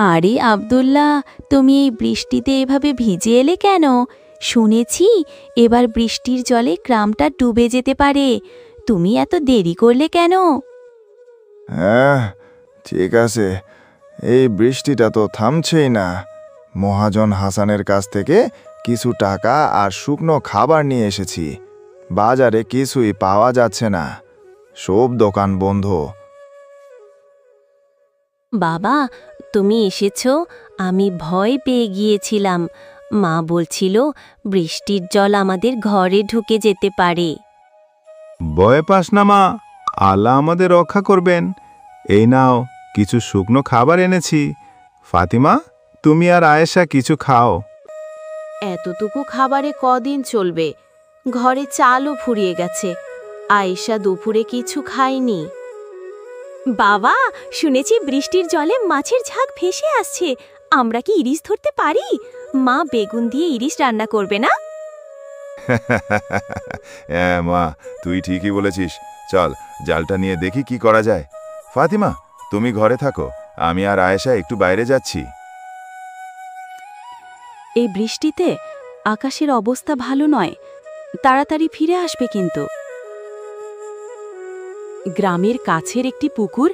আরে আব্দুল্লাহ, তুমি এই বৃষ্টিতে এভাবে ভিজে এলে কেন? শুনেছি এবার বৃষ্টির জলে গ্রামটা ডুবে যেতে পারে। তুমি এত দেরি করলে কেন? হ্যাঁ, ঠিক আছে, এই বৃষ্টিটা তো থামছেই না। মহাজন হাসানের কাছ থেকে কিছু টাকা আর শুকনো খাবার নিয়ে এসেছি। বাজারে কিছুই পাওয়া যাচ্ছে না, সব দোকান বন্ধ। বাবা, তুমি এসেছো, আমি ভয় পেয়ে গিয়েছিলাম। মা বলছিল বৃষ্টির জল আমাদের ঘরে ঢুকে যেতে পারে। ভয় পাস না মা, আল্লাহ আমাদের রক্ষা করবেন। এই নাও, কিছু শুকনো খাবার এনেছি। ফাতিমা, তুমি আর আয়েশা কিছু খাও। এতটুকু খাবারে কদিন চলবে? ঘরে চালও ফুরিয়ে গেছে। আয়েশা দুপুরে কিছু খায়নি। বাবা, শুনেছি বৃষ্টির জলে মাছের ঝাঁক ভেসে আসছে। আমরা কি ইলিশ ধরতে পারি? মা বেগুন দিয়ে ইলিশ রান্না করবে না? হ্যাঁ মা, তুই ঠিকই বলেছিস। চল, জালটা নিয়ে দেখি কি করা যায়। ফাতিমা, তুমি ঘরে থাকো, আমি আর আয়েশা একটু বাইরে যাচ্ছি। এই বৃষ্টিতে আকাশের অবস্থা ভালো নয়, তাড়াতাড়ি ফিরে আসবে কিন্তু। গ্রামের কাছের একটি পুকুর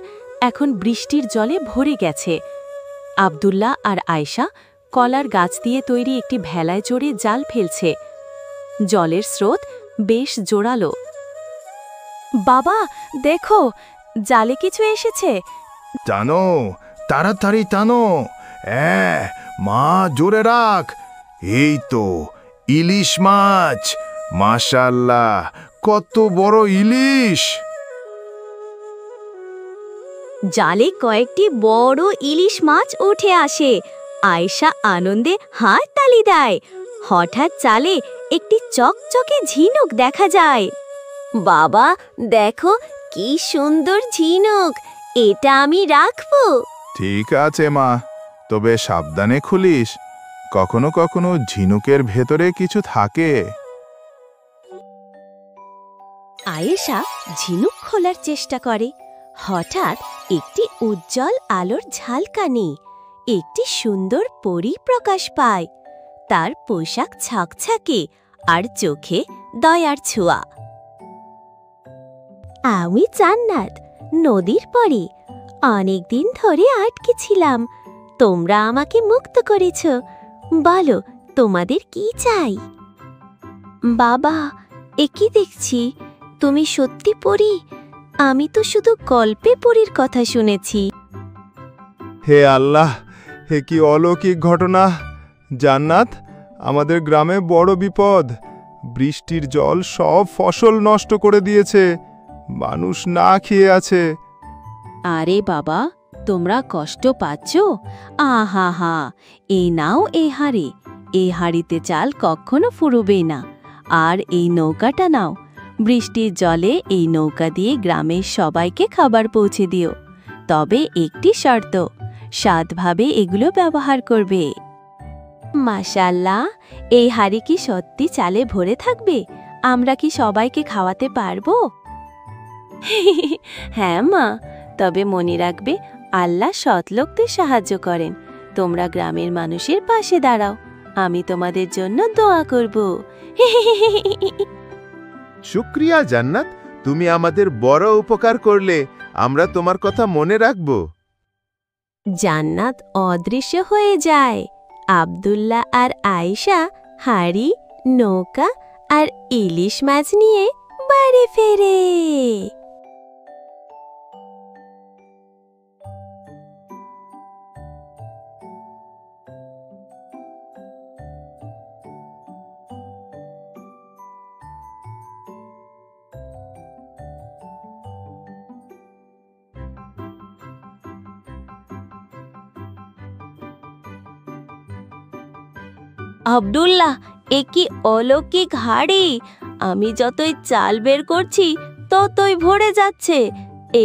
এখন বৃষ্টির জলে ভরে গেছে। আব্দুল্লাহ আর আয়েশা কলার গাছ দিয়ে তৈরি একটি ভেলায় চড়ে জাল ফেলছে। জলের স্রোত বেশ জোরালো। বাবা, দেখো, জালে কিছু এসেছে। টানো, তাড়াতাড়ি টানো। হ্যাঁ মা, জোরে রাখ। এই তো ইলিশ মাছ। মাশাআল্লাহ, কত বড় ইলিশ! জালে কয়েকটি বড় ইলিশ মাছ উঠে আসে। আয়েশা আনন্দে হাততালি দেয়। হঠাৎ জালে একটি চকচকে ঝিনুক দেখা যায়। বাবা, দেখো কি সুন্দর ঝিনুক, এটা আমি রাখবো। ঠিক আছে মা, তবে সাবধানে খুলিস। কখনো কখনো ঝিনুকের ভেতরে কিছু থাকে। আয়েশা ঝিনুক খোলার চেষ্টা করে। হঠাৎ একটি উজ্জ্বল আলোর ঝালকানি, একটি সুন্দর পরী প্রকাশ পায়। তার পোশাক ছকছকে আর চোখে দয়ার ছোঁয়া। আমি জান্নাত, নদীর পরী। অনেকদিন ধরে আটকে ছিলাম, তোমরা আমাকে মুক্ত করেছ। বলো, তোমাদের কি চাই? বাবা, এ কি দেখছি? তুমি সত্যি পরী? আমি তো শুধু গল্পে পরীর কথা শুনেছি। হে আল্লাহ, হে কি অলৌকিক ঘটনা! জান্নাত, আমাদের গ্রামে বড় বিপদ। বৃষ্টির জল সব ফসল নষ্ট করে দিয়েছে, মানুষ না খেয়ে আছে। আরে বাবা, তোমরা কষ্ট পাচ্ছ? আহা হা, এই নাও এই হাড়ি। এই হাড়িতে চাল কখনো ফুরবে না। আর এই নৌকাটা নাও, বৃষ্টির জলে এই নৌকা দিয়ে গ্রামের সবাইকে খাবার পৌঁছে দিও। তবে একটি শর্ত, সৎভাবে এগুলো ব্যবহার করবে। মাশাআল্লাহ, এই হাড়ি কি সত্যি চালে ভরে থাকবে? আমরা কি সবাইকে খাওয়াতে পারবো? হ্যাঁ মা, তবে মনে রাখবে, আল্লাহ সৎ লোকদের সাহায্য করেন। তোমরা গ্রামের মানুষের পাশে দাঁড়াও, আমি তোমাদের জন্য দোয়া করব। শুকরিয়া জান্নাত, তুমি আমাদের বড় উপকার করলে। আমরা তোমার কথা মনে রাখব। জান্নাত অদৃশ্য হয়ে যায়। আব্দুল্লাহ আর আয়েশা হাড়ি, নৌকা আর ইলিশ মাছ নিয়ে বাড়ি ফেরে। আব্দুল্লাহ, এ কি অলৌকিক হাড়ি! আমি যতই চাল বের করছি ততই ভরে যাচ্ছে।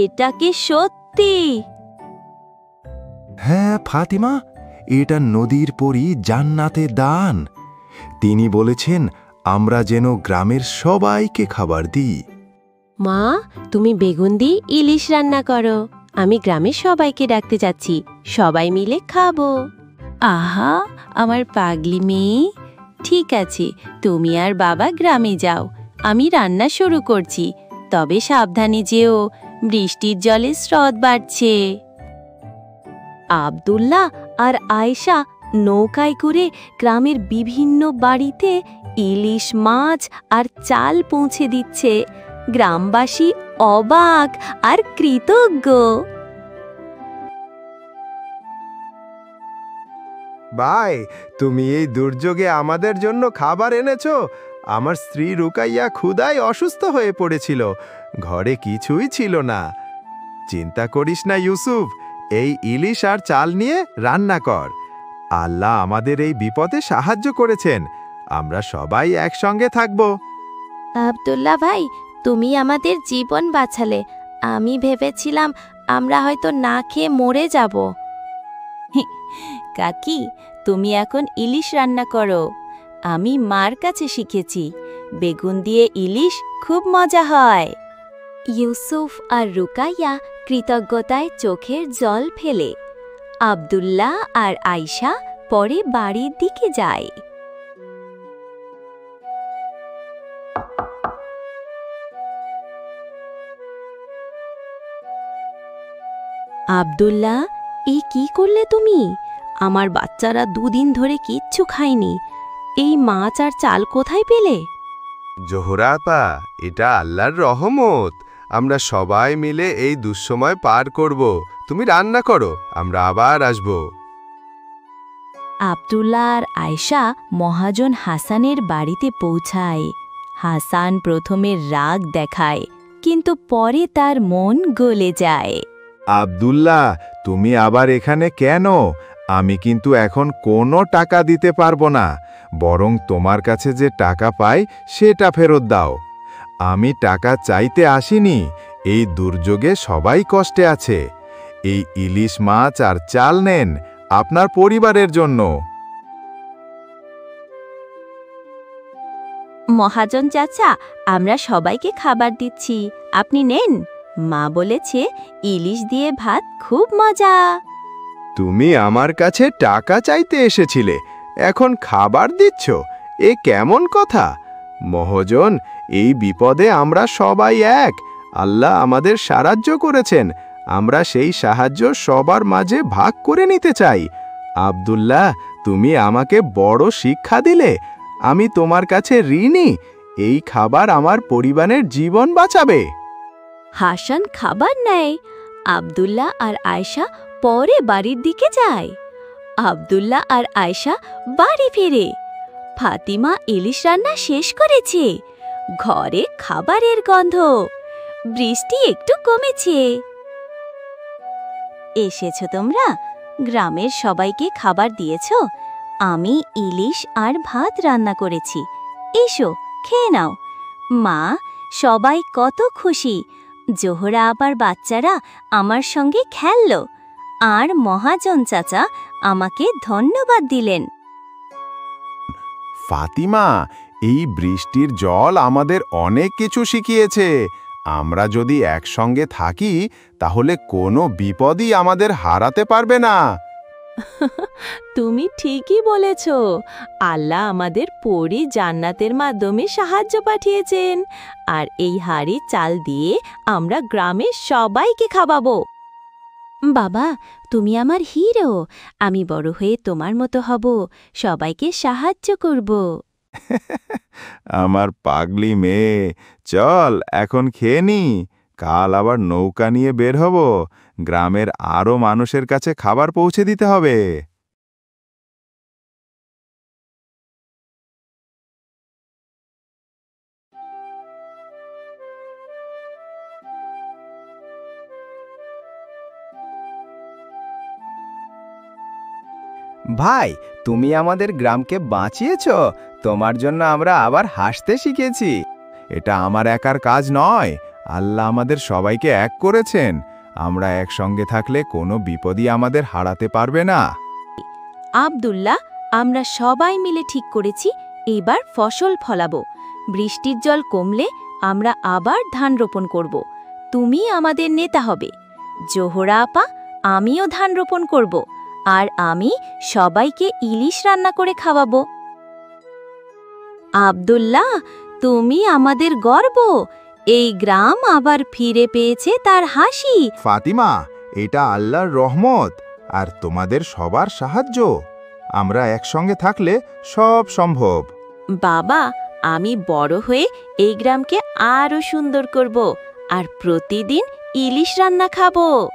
এটা কি সত্যি? হ্যাঁ ফাতিমা, এটা নদীর পরী জান্নাতের দান। তিনি বলেছেন আমরা যেন গ্রামের সবাইকে খাবার দিই। মা, তুমি বেগুন দিয়ে ইলিশ রান্না করো, আমি গ্রামের সবাইকে ডাকতে যাচ্ছি, সবাই মিলে খাবো। আহা, আমার পাগলি মেয়ে। ঠিক আছে, তুমি আর বাবা গ্রামে যাও, আমি রান্না শুরু করছি। তবে সাবধানে যেও, বৃষ্টির জলে স্রোত বাড়ছে। আব্দুল্লাহ আর আয়েশা নৌকায় করে গ্রামের বিভিন্ন বাড়িতে ইলিশ মাছ আর চাল পৌঁছে দিচ্ছে। গ্রামবাসী অবাক আর কৃতজ্ঞ। ভাই, তুমি এই দুর্যোগে আমাদের জন্য খাবার এনেছো। আমার স্ত্রী রুকাইয়া ক্ষুধায় অসুস্থ হয়ে পড়েছিল, ঘরে কিছুই ছিল না। চিন্তা করিস না ইউসুফ, এই ইলিশ আর চাল নিয়ে রান্না কর। আল্লাহ আমাদের এই বিপদে সাহায্য করেছেন, আমরা সবাই একসঙ্গে থাকব। আব্দুল্লাহ ভাই, তুমি আমাদের জীবন বাঁচালে। আমি ভেবেছিলাম আমরা হয়তো না খেয়ে মরে যাব। কাকি, তুমি এখন ইলিশ রান্না করো। আমি মার কাছে শিখেছি, বেগুন দিয়ে ইলিশ খুব মজা হয়। ইউসুফ আর রুকাইয়া কৃতজ্ঞতায় চোখের জল ফেলে। আব্দুল্লাহ আর আয়েশা পরে বাড়ির দিকে যায়। আব্দুল্লাহ, এই কি করলে তুমি? আমার বাচ্চারা দুদিন ধরে কিচ্ছু খায়নি। এই মাছ আর চাল কোথায় পেলে? জোহরা আপা, এটা আল্লাহর রহমত। আমরা সবাই মিলে এই দুঃসময় পার করব। তুমি রান্না করো, আমরা আবার আসব। আব্দুল্লাহ আর আয়েশা মহাজন হাসানের বাড়িতে পৌঁছায়। হাসান প্রথমে রাগ দেখায়, কিন্তু পরে তার মন গলে যায়। আব্দুল্লাহ, তুমি আবার এখানে কেন? আমি কিন্তু এখন কোনো টাকা দিতে পারবো না, বরং তোমার কাছে যে টাকা পাই সেটা ফেরত দাও। আমি টাকা চাইতে আসিনি, এই দুর্যোগে সবাই কষ্টে আছে। এই ইলিশ মাছ আর চাল নেন আপনার পরিবারের জন্য। মহাজন চাচা, আমরা সবাইকে খাবার দিচ্ছি, আপনি নেন। মা বলেছে ইলিশ দিয়ে ভাত খুব মজা। তুমি আমার কাছে টাকা চাইতে এসেছিলে, এখন খাবার দিচ্ছ? এ কেমন কথা? মহাজন, এই বিপদে আমরা সবাই এক। আল্লাহ আমাদের সাহায্য করেছেন, আমরা সেই সাহায্য সবার মাঝে ভাগ করে নিতে চাই। আব্দুল্লাহ, তুমি আমাকে বড় শিক্ষা দিলে। আমি তোমার কাছে ঋণী। এই খাবার আমার পরিবারের জীবন বাঁচাবে। হাসান খাবার নেয়। আব্দুল্লাহ আর আয়েশা পরে বাড়ির দিকে যায়। আব্দুল্লাহ আর আয়েশা বাড়ি ফিরে। ফাতিমা ইলিশ রান্না শেষ করেছে। ঘরে খাবারের গন্ধ। বৃষ্টি একটু কমেছে। এসেছো তোমরা? গ্রামের সবাইকে খাবার দিয়েছো? আমি ইলিশ আর ভাত রান্না করেছি, এসো খেয়ে নাও। মা, সবাই কত খুশি। জোহরা আবার বাচ্চারা আমার সঙ্গে খেলল, আর মহাজন চাচা আমাকে ধন্যবাদ দিলেন। ফাতিমা, এই বৃষ্টির জল আমাদের অনেক কিছু শিখিয়েছে। আমরা যদি একসঙ্গে থাকি তাহলে কোনো বিপদই আমাদের হারাতে পারবে না। তুমি ঠিকই বলেছ। আল্লাহ আমাদের পরী জান্নাতের মাধ্যমে সাহায্য পাঠিয়েছেন, আর এই হাঁড়ি চাল দিয়ে আমরা গ্রামের সবাইকে খাওয়াবো। বাবা, তুমি আমার হিরো। আমি বড় হয়ে তোমার মতো হব, সবাইকে সাহায্য করব। আমার পাগলি মেয়ে, চল এখন খেয়ে নি। কাল আবার নৌকা নিয়ে বের হব, গ্রামের আরো মানুষের কাছে খাবার পৌঁছে দিতে হবে। ভাই, তুমি আমাদের গ্রামকে বাঁচিয়েছ। তোমার জন্য আমরা আবার হাসতে শিখেছি। এটা আমার একার কাজ নয়, আল্লাহ আমাদের সবাইকে এক করেছেন। আমরা একসঙ্গে থাকলে কোনো বিপদই আমাদের হারাতে পারবে না। আব্দুল্লাহ, আমরা সবাই মিলে ঠিক করেছি এবার ফসল ফলাবো। বৃষ্টির জল কমলে আমরা আবার ধান রোপণ করব। তুমি আমাদের নেতা হবে। জোহরা আপা, আমিও ধান রোপণ করব, আর আমি সবাইকে ইলিশ রান্না করে খাওয়াবো। আব্দুল্লাহ, তুমি আমাদের গর্ব। এই গ্রাম আবার ফিরে পেয়েছে তার হাসি। ফাতিমা, এটা আল্লাহর রহমত আর তোমাদের সবার সাহায্য। আমরা একসঙ্গে থাকলে সব সম্ভব। বাবা, আমি বড় হয়ে এই গ্রামকে আরো সুন্দর করব আর প্রতিদিন ইলিশ রান্না খাবো।